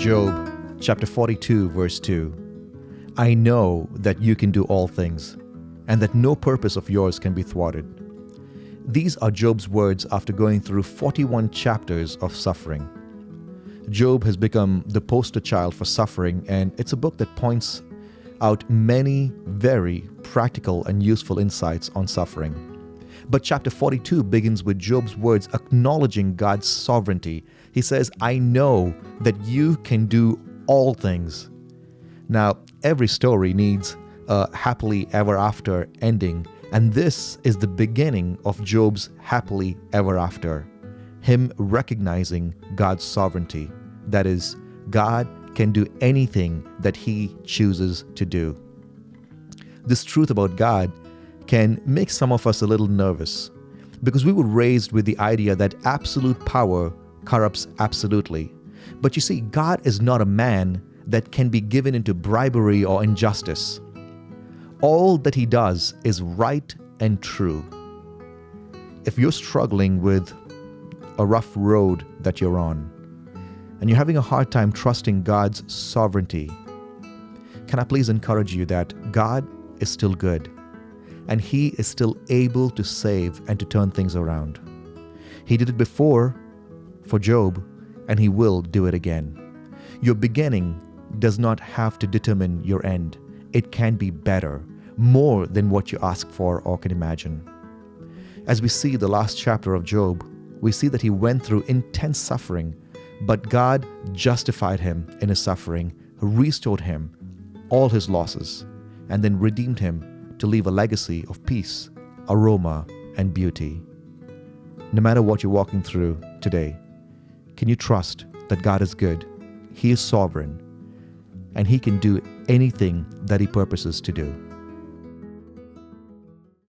Job chapter 42, verse 2. I know that you can do all things, and that no purpose of yours can be thwarted. These are Job's words after going through 41 chapters of suffering. Job has become the poster child for suffering, and it's a book that points out many very practical and useful insights on suffering. But chapter 42 begins with Job's words acknowledging God's sovereignty. He says, I know that you can do all things. Now, every story needs a happily ever after ending, and this is the beginning of Job's happily ever after. Him recognizing God's sovereignty. That is, God can do anything that He chooses to do. This truth about God can make some of us a little nervous because we were raised with the idea that absolute power corrupts absolutely. But you see, God is not a man that can be given into bribery or injustice. All that He does is right and true. If you're struggling with a rough road that you're on, and you're having a hard time trusting God's sovereignty, can I please encourage you that God is still good, and He is still able to save and to turn things around. He did it before for Job, and He will do it again. Your beginning does not have to determine your end. It can be better, more than what you ask for or can imagine. As we see the last chapter of Job, we see that he went through intense suffering, but God justified him in his suffering, restored him all his losses, and then redeemed him to leave a legacy of peace, aroma, and beauty. No matter what you're walking through today, can you trust that God is good, He is sovereign, and He can do anything that He purposes to do?